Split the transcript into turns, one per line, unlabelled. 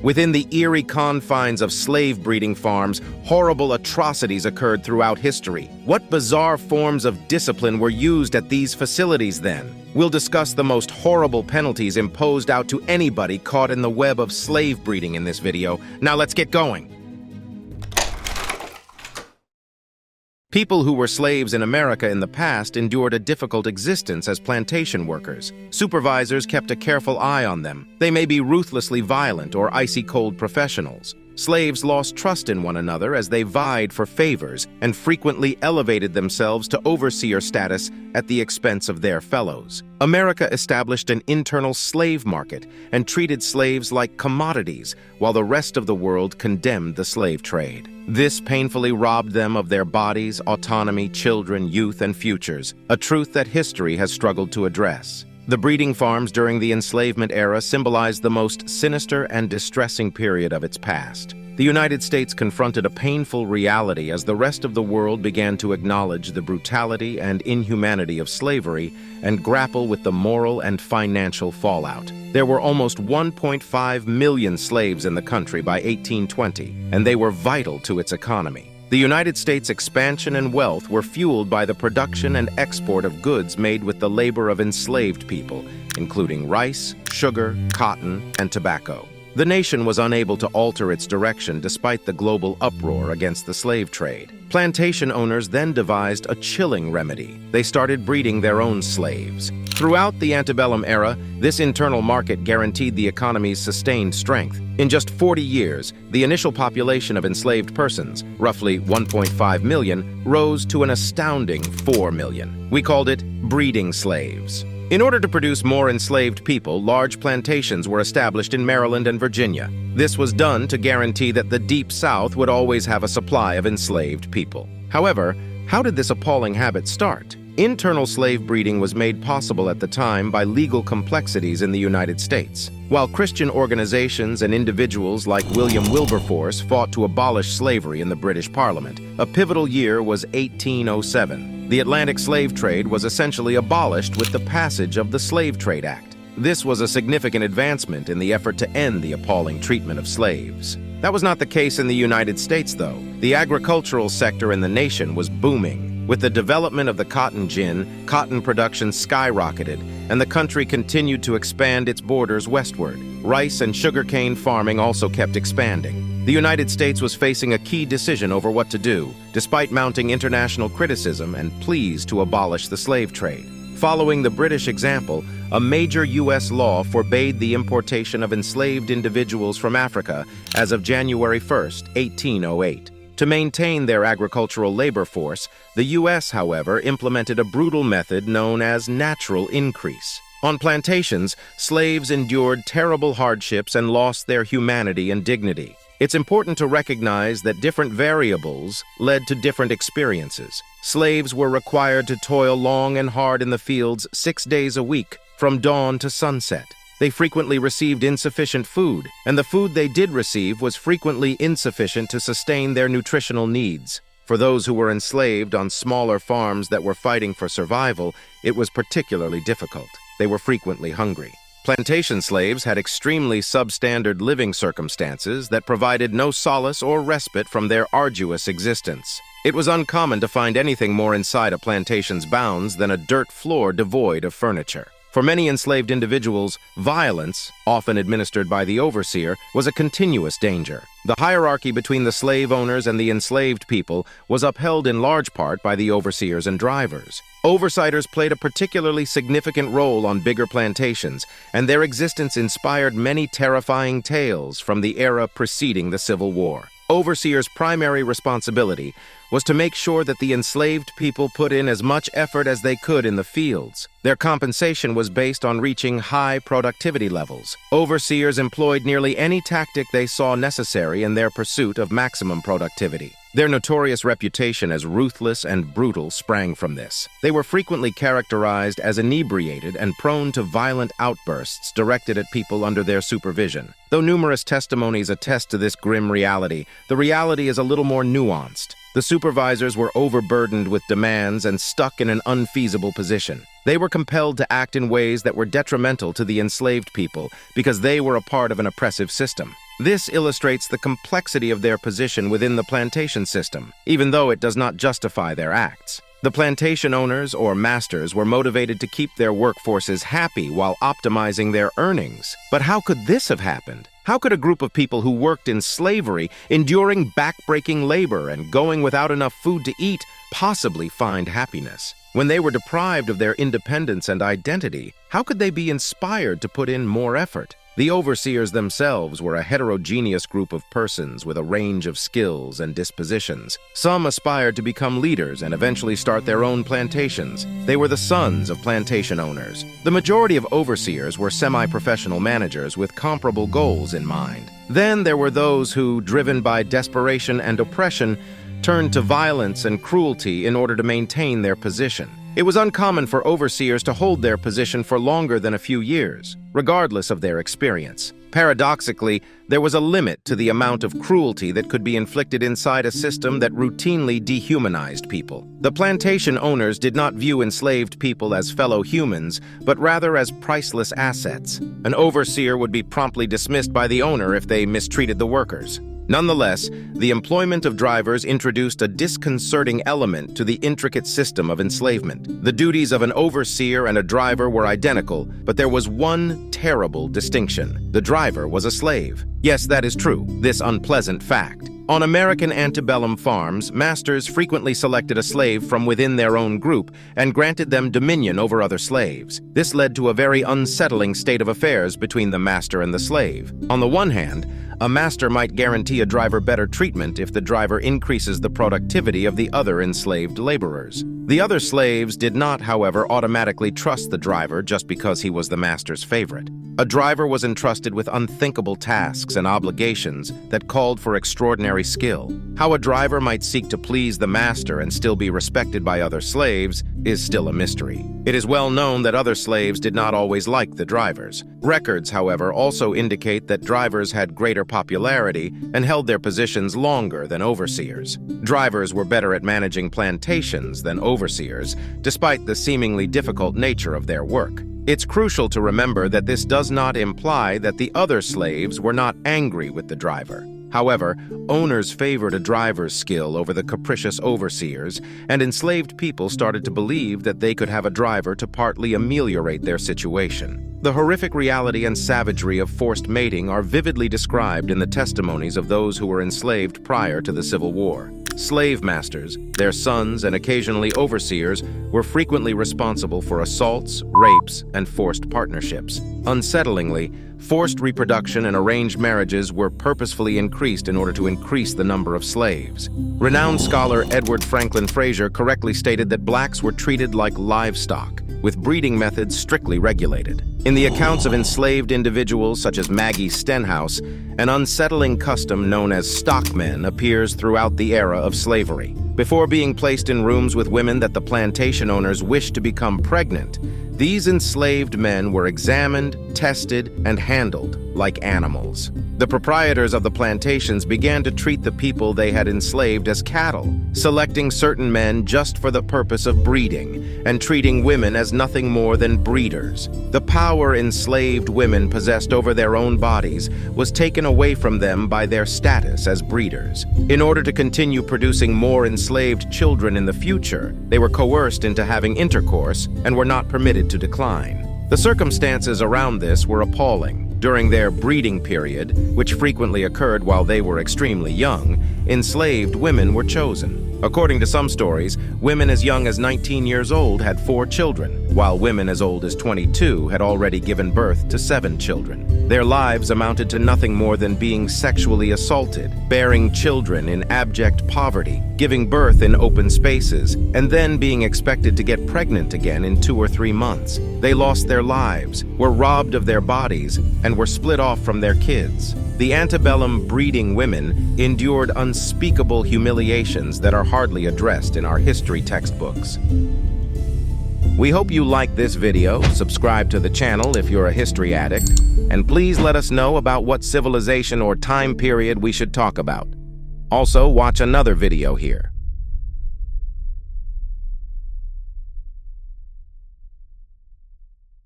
Within the eerie confines of slave-breeding farms, horrible atrocities occurred throughout history. What bizarre forms of discipline were used at these facilities then? We'll discuss the most horrible penalties imposed out to anybody caught in the web of slave breeding in this video. Now let's get going. People who were slaves in America in the past endured a difficult existence as plantation workers. Supervisors kept a careful eye on them. They may be ruthlessly violent or icy-cold professionals. Slaves lost trust in one another as they vied for favors and frequently elevated themselves to overseer status at the expense of their fellows. America established an internal slave market and treated slaves like commodities, while the rest of the world condemned the slave trade. This painfully robbed them of their bodies, autonomy, children, youth, and futures, a truth that history has struggled to address. The breeding farms during the enslavement era symbolized the most sinister and distressing period of its past. The United States confronted a painful reality as the rest of the world began to acknowledge the brutality and inhumanity of slavery and grapple with the moral and financial fallout. There were almost 1.5 million slaves in the country by 1820, and they were vital to its economy. The United States' expansion and wealth were fueled by the production and export of goods made with the labor of enslaved people, including rice, sugar, cotton, and tobacco. The nation was unable to alter its direction despite the global uproar against the slave trade. Plantation owners then devised a chilling remedy. They started breeding their own slaves. Throughout the antebellum era, this internal market guaranteed the economy's sustained strength. In just 40 years, the initial population of enslaved persons, roughly 1.5 million, rose to an astounding 4 million. We called it breeding slaves. In order to produce more enslaved people, large plantations were established in Maryland and Virginia. This was done to guarantee that the Deep South would always have a supply of enslaved people. However, how did this appalling habit start? Internal slave breeding was made possible at the time by legal complexities in the United States. While Christian organizations and individuals like William Wilberforce fought to abolish slavery in the British Parliament, a pivotal year was 1807. The Atlantic slave trade was essentially abolished with the passage of the Slave Trade Act. This was a significant advancement in the effort to end the appalling treatment of slaves. That was not the case in the United States, though. The agricultural sector in the nation was booming. With the development of the cotton gin, cotton production skyrocketed, and the country continued to expand its borders westward. Rice and sugarcane farming also kept expanding. The United States was facing a key decision over what to do, despite mounting international criticism and pleas to abolish the slave trade. Following the British example, a major U.S. law forbade the importation of enslaved individuals from Africa as of January 1, 1808. To maintain their agricultural labor force, the U.S., however, implemented a brutal method known as natural increase. On plantations, slaves endured terrible hardships and lost their humanity and dignity. It's important to recognize that different variables led to different experiences. Slaves were required to toil long and hard in the fields 6 days a week, from dawn to sunset. They frequently received insufficient food, and the food they did receive was frequently insufficient to sustain their nutritional needs. For those who were enslaved on smaller farms that were fighting for survival, it was particularly difficult. They were frequently hungry. Plantation slaves had extremely substandard living circumstances that provided no solace or respite from their arduous existence. It was uncommon to find anything more inside a plantation's bounds than a dirt floor devoid of furniture. For many enslaved individuals, violence, often administered by the overseer, was a continuous danger. The hierarchy between the slave owners and the enslaved people was upheld in large part by the overseers and drivers. Oversighters played a particularly significant role on bigger plantations, and their existence inspired many terrifying tales from the era preceding the Civil War. Overseers' primary responsibility was to make sure that the enslaved people put in as much effort as they could in the fields. Their compensation was based on reaching high productivity levels. Overseers employed nearly any tactic they saw necessary in their pursuit of maximum productivity. Their notorious reputation as ruthless and brutal sprang from this. They were frequently characterized as inebriated and prone to violent outbursts directed at people under their supervision. Though numerous testimonies attest to this grim reality, the reality is a little more nuanced. The supervisors were overburdened with demands and stuck in an unfeasible position. They were compelled to act in ways that were detrimental to the enslaved people because they were a part of an oppressive system. This illustrates the complexity of their position within the plantation system, even though it does not justify their acts. The plantation owners or masters were motivated to keep their workforces happy while optimizing their earnings. But how could this have happened? How could a group of people who worked in slavery, enduring backbreaking labor and going without enough food to eat, possibly find happiness? When they were deprived of their independence and identity, how could they be inspired to put in more effort? The overseers themselves were a heterogeneous group of persons with a range of skills and dispositions. Some aspired to become leaders and eventually start their own plantations. They were the sons of plantation owners. The majority of overseers were semi-professional managers with comparable goals in mind. Then there were those who, driven by desperation and oppression, turned to violence and cruelty in order to maintain their position. It was uncommon for overseers to hold their position for longer than a few years, regardless of their experience. Paradoxically, there was a limit to the amount of cruelty that could be inflicted inside a system that routinely dehumanized people. The plantation owners did not view enslaved people as fellow humans, but rather as priceless assets. An overseer would be promptly dismissed by the owner if they mistreated the workers. Nonetheless, the employment of drivers introduced a disconcerting element to the intricate system of enslavement. The duties of an overseer and a driver were identical, but there was one terrible distinction. The driver was a slave. Yes, that is true, this unpleasant fact. On American antebellum farms, masters frequently selected a slave from within their own group and granted them dominion over other slaves. This led to a very unsettling state of affairs between the master and the slave. On the one hand, a master might guarantee a driver better treatment if the driver increases the productivity of the other enslaved laborers. The other slaves did not, however, automatically trust the driver just because he was the master's favorite. A driver was entrusted with unthinkable tasks and obligations that called for extraordinary skill. How a driver might seek to please the master and still be respected by other slaves is still a mystery. It is well known that other slaves did not always like the drivers. Records, however, also indicate that drivers had greater popularity and held their positions longer than overseers. Drivers were better at managing plantations than overseers, despite the seemingly difficult nature of their work. It's crucial to remember that this does not imply that the other slaves were not angry with the driver. However, owners favored a driver's skill over the capricious overseers, and enslaved people started to believe that they could have a driver to partly ameliorate their situation. The horrific reality and savagery of forced mating are vividly described in the testimonies of those who were enslaved prior to the Civil War. Slave masters, their sons, and occasionally overseers were frequently responsible for assaults, rapes, and forced partnerships. Unsettlingly, forced reproduction and arranged marriages were purposefully increased in order to increase the number of slaves. Renowned scholar Edward Franklin Fraser correctly stated that blacks were treated like livestock, with breeding methods strictly regulated. In the accounts of enslaved individuals such as Maggie Stenhouse, an unsettling custom known as Stockman appears throughout the era of slavery. Before being placed in rooms with women that the plantation owners wished to become pregnant, these enslaved men were examined, tested, and handled like animals. The proprietors of the plantations began to treat the people they had enslaved as cattle, selecting certain men just for the purpose of breeding, and treating women as nothing more than breeders. The power enslaved women possessed over their own bodies was taken away from them by their status as breeders. In order to continue producing more enslaved children in the future, they were coerced into having intercourse and were not permitted to decline. The circumstances around this were appalling. During their breeding period, which frequently occurred while they were extremely young, enslaved women were chosen. According to some stories, women as young as 19 years old had 4 children, while women as old as 22 had already given birth to 7 children. Their lives amounted to nothing more than being sexually assaulted, bearing children in abject poverty, giving birth in open spaces, and then being expected to get pregnant again in 2 or 3 months. They lost their lives, were robbed of their bodies, and were split off from their kids. The antebellum breeding women endured unspeakable humiliations that are hardly addressed in our history textbooks. We hope you like this video, subscribe to the channel if you're a history addict, and please let us know about what civilization or time period we should talk about. Also, watch another video here.